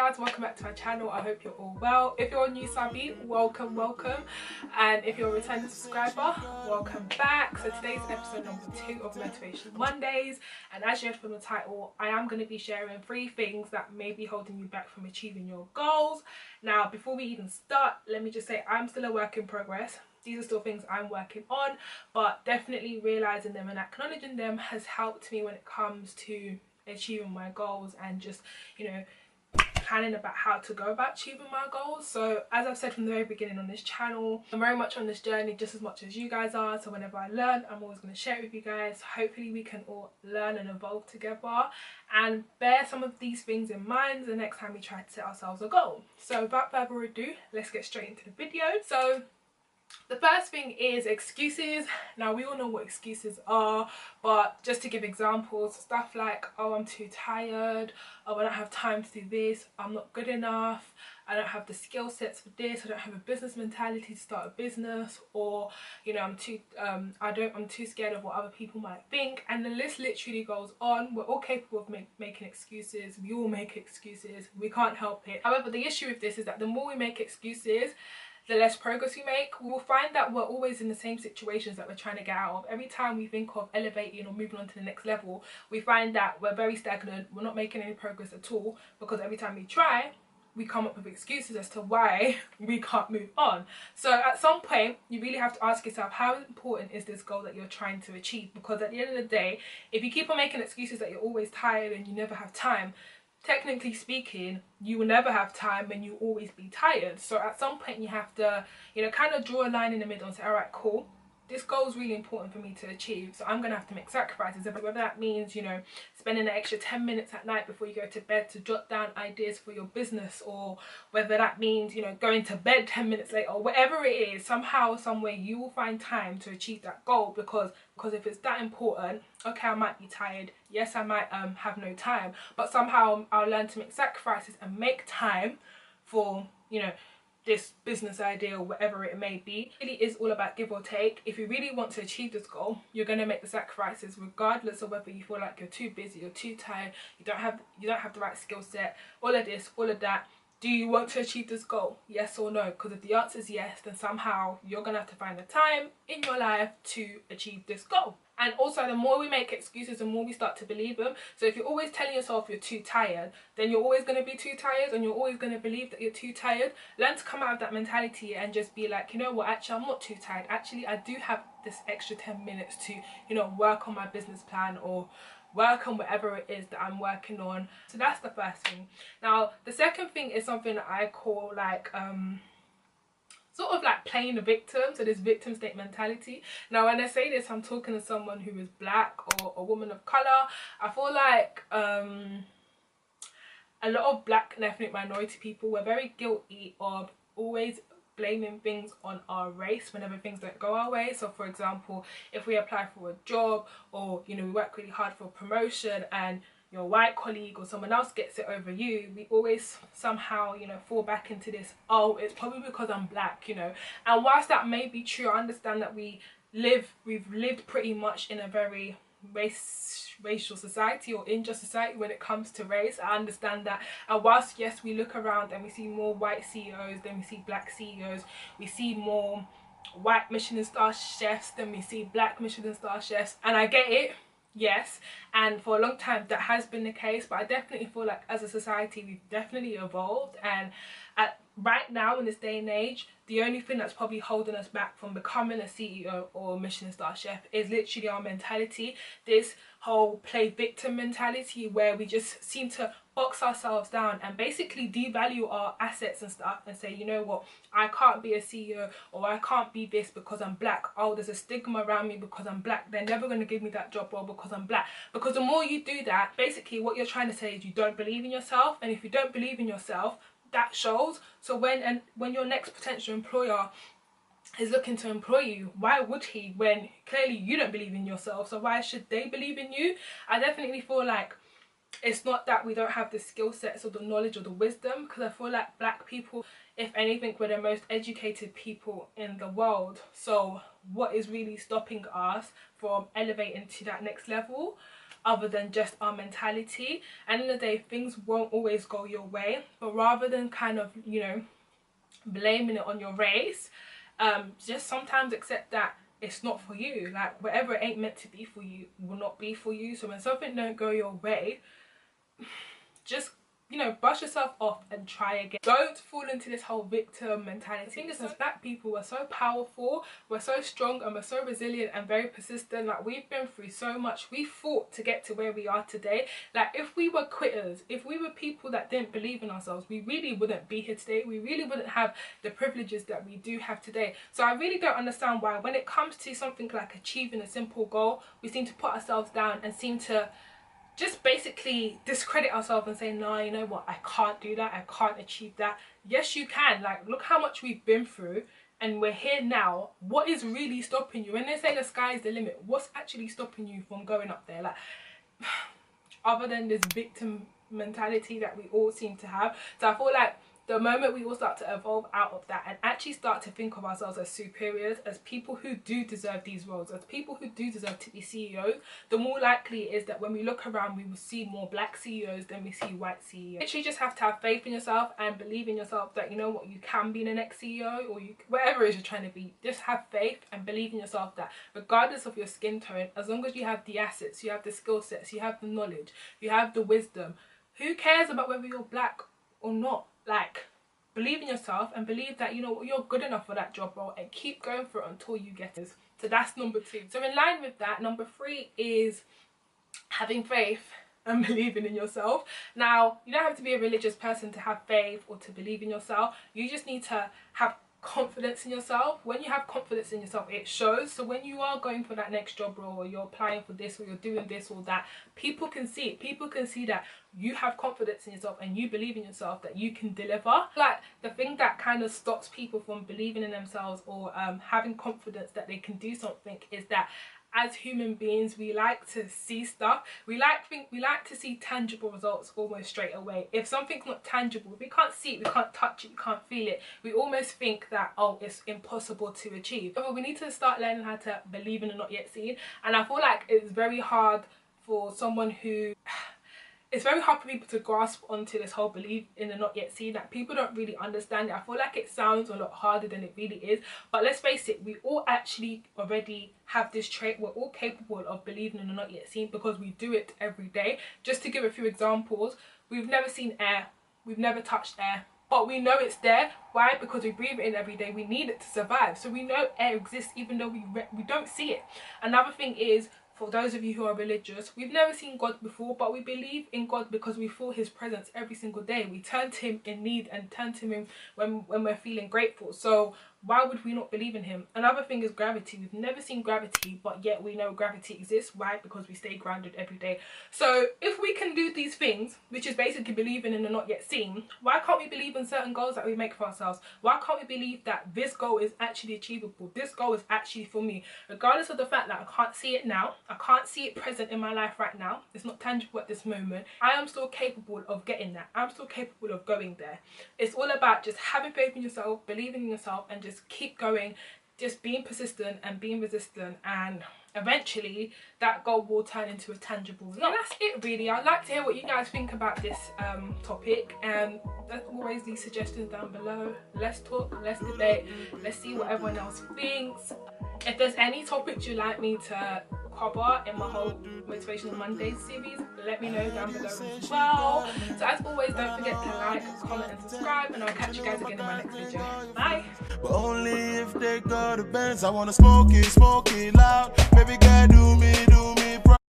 guys, welcome back to my channel. I hope you're all well. If you're a new subby, welcome, and if you're a returning subscriber, welcome back. So today's episode number 2 of Motivation Mondays, and as you heard from the title, I am going to be sharing 3 things that may be holding you back from achieving your goals. Now before we even start, let me just say I'm still a work in progress. These are still things I'm working on, but definitely realizing them and acknowledging them has helped me when it comes to achieving my goals and just, you know, planning about how to go about achieving my goals. So as I've said from the very beginning on this channel, I'm very much on this journey just as much as you guys are. So whenever I learn, I'm always going to share it with you guys. Hopefully we can all learn and evolve together and bear some of these things in mind the next time we try to set ourselves a goal. So without further ado, let's get straight into the video. So the first thing is excuses. Now we all know what excuses are, but just to give examples, stuff like, oh, I'm too tired, oh, I don't have time to do this, I'm not good enough, I don't have the skill sets for this, I don't have a business mentality to start a business, or you know, I'm too scared of what other people might think, and the list literally goes on. We're all capable of making excuses. We all make excuses, we can't help it. However, the issue with this is that the more we make excuses, the less progress we make. We will find that we're always in the same situations that we're trying to get out of. Every time we think of elevating or moving on to the next level, we find that we're very stagnant, we're not making any progress at all, because every time we try, we come up with excuses as to why we can't move on. So at some point, you really have to ask yourself, how important is this goal that you're trying to achieve? Because at the end of the day, if you keep on making excuses that you're always tired and you never have time, technically speaking, you will never have time and you always be tired. So at some point you have to, you know, kind of draw a line in the middle and say, all right, cool, this goal is really important for me to achieve, so I'm gonna have to make sacrifices. Whether that means, you know, spending an extra 10 minutes at night before you go to bed to jot down ideas for your business, or whether that means, you know, going to bed 10 minutes later, or whatever it is, somehow, some way you will find time to achieve that goal. Because if it's that important, okay, I might be tired, yes, I might have no time, but somehow I'll learn to make sacrifices and make time for, you know, this business idea or whatever it may be. It really is all about give or take. If you really want to achieve this goal, you're going to make the sacrifices regardless of whether you feel like you're too busy, you're too tired, you don't have the right skill set, all of this, all of that. Do you want to achieve this goal? Yes or no? Because if the answer is yes, then somehow you're going to have to find the time in your life to achieve this goal. And also, the more we make excuses, the more we start to believe them. So if you're always telling yourself you're too tired, then you're always going to be too tired, and you're always going to believe that you're too tired. Learn to come out of that mentality and just be like, you know what, actually I'm not too tired. Actually, I do have this extra 10 minutes to, you know, work on my business plan or work on whatever it is that I'm working on. So that's the first thing. Now the second thing is something that I call like sort of like playing the victim. So this victim state mentality. Now when I say this, I'm talking to someone who is black or a woman of color. I feel like a lot of black and ethnic minority people were very guilty of always blaming things on our race whenever things don't go our way. So for example, if we apply for a job, or you know, we work really hard for a promotion and your white colleague or someone else gets it over you, we always somehow, you know, fall back into this, oh, it's probably because I'm black, you know. And whilst that may be true, I understand that we've lived pretty much in a very racial society or unjust society when it comes to race. I understand that. And whilst yes, we look around and we see more white CEOs than we see black CEOs, we see more white Michelin star chefs than we see black Michelin star chefs, and I get it, yes, and for a long time that has been the case, but I definitely feel like as a society we've definitely evolved, and right now in this day and age, the only thing that's probably holding us back from becoming a CEO or a Michelin star chef is literally our mentality. This whole play victim mentality where we just seem to box ourselves down and basically devalue our assets and stuff and say, you know what, I can't be a CEO or I can't be this because I'm black. Oh, there's a stigma around me because I'm black. They're never going to give me that job role because I'm black. Because the more you do that, basically what you're trying to say is you don't believe in yourself, and if you don't believe in yourself, that shows. So when your next potential employer is looking to employ you, why would he, when clearly you don't believe in yourself? So why should they believe in you? I definitely feel like it's not that we don't have the skill sets or the knowledge or the wisdom, because I feel like black people, if anything, we're the most educated people in the world. So what is really stopping us from elevating to that next level? other than just our mentality. And in the day, things won't always go your way, but rather than kind of, you know, blaming it on your race, just sometimes accept that it's not for you. Like, whatever it ain't meant to be for you will not be for you. So when something don't go your way, just, you know, brush yourself off and try again. Don't fall into this whole victim mentality. The thing is, as black people, we're so powerful, we're so strong, and we're so resilient and very persistent. Like, we've been through so much. We fought to get to where we are today. Like, if we were quitters, if we were people that didn't believe in ourselves, we really wouldn't be here today. We really wouldn't have the privileges that we do have today. So I really don't understand why, when it comes to something like achieving a simple goal, we seem to put ourselves down and seem to just basically discredit ourselves and say, no, you know what, I can't do that, I can't achieve that. Yes, you can. Like, look how much we've been through and we're here now. What is really stopping you? When they say the sky is the limit, what's actually stopping you from going up there? Like, other than this victim mentality that we all seem to have. So I feel like the moment we all start to evolve out of that and actually start to think of ourselves as superiors, as people who do deserve these roles, as people who do deserve to be CEOs, the more likely it is that when we look around, we will see more black CEOs than we see white CEOs. Literally just have to have faith in yourself and believe in yourself that, you know what, you can be the next CEO, or you, whatever it is you're trying to be. Just have faith and believe in yourself that regardless of your skin tone, as long as you have the assets, you have the skill sets, you have the knowledge, you have the wisdom, who cares about whether you're black or not? Like, believe in yourself and believe that, you know, you're good enough for that job role, and keep going for it until you get it. So that's number 2. So in line with that, number 3 is having faith and believing in yourself. Now, you don't have to be a religious person to have faith or to believe in yourself. You just need to have confidence in yourself. When you have confidence in yourself, it shows. So when you are going for that next job role, or you're applying for this, or you're doing this or that, people can see it. People can see that you have confidence in yourself and you believe in yourself, that you can deliver. Like, the thing that kind of stops people from believing in themselves or having confidence that they can do something is that as human beings, we like to see stuff. We like to see tangible results almost straight away. If something's not tangible, if we can't see it, we can't touch it, we can't feel it, we almost think that, oh, it's impossible to achieve. But we need to start learning how to believe in the not yet seen. And I feel like it's very hard for someone who... It's very hard for people to grasp onto this whole belief in the not yet seen. That people don't really understand it. I feel like it sounds a lot harder than it really is. But let's face it, we all actually already have this trait. We're all capable of believing in the not yet seen because we do it every day. Just to give a few examples, we've never seen air. We've never touched air. But we know it's there. Why? Because we breathe it in every day. We need it to survive. So we know air exists even though we don't see it. Another thing is, for those of you who are religious, we've never seen God before, but we believe in God because we feel his presence every single day. We turn to him in need and turn to him when we're feeling grateful. So why would we not believe in him? Another thing is gravity. We've never seen gravity, but yet we know gravity exists. Why? Because we stay grounded every day. So if we can do these things, which is basically believing in the not yet seen, why can't we believe in certain goals that we make for ourselves? Why can't we believe that this goal is actually achievable? This goal is actually for me. Regardless of the fact that I can't see it now, I can't see it present in my life right now, it's not tangible at this moment, I am still capable of getting that. I'm still capable of going there. It's all about just having faith in yourself, believing in yourself, and just keep going, just being persistent and being resistant, and eventually that goal will turn into a tangible result. And that's it really. I'd like to hear what you guys think about this topic, and there's always these suggestions down below. Let's talk, let's debate, let's see what everyone else thinks. If there's any topics you'd like me to cover in my whole Motivational Mondays series, let me know down below as well. So as always, don't forget to like, comment and subscribe, and I'll catch you guys again in my next video. Bye. But only if they got a Benz, I wanna smoke it loud. Baby girl, do me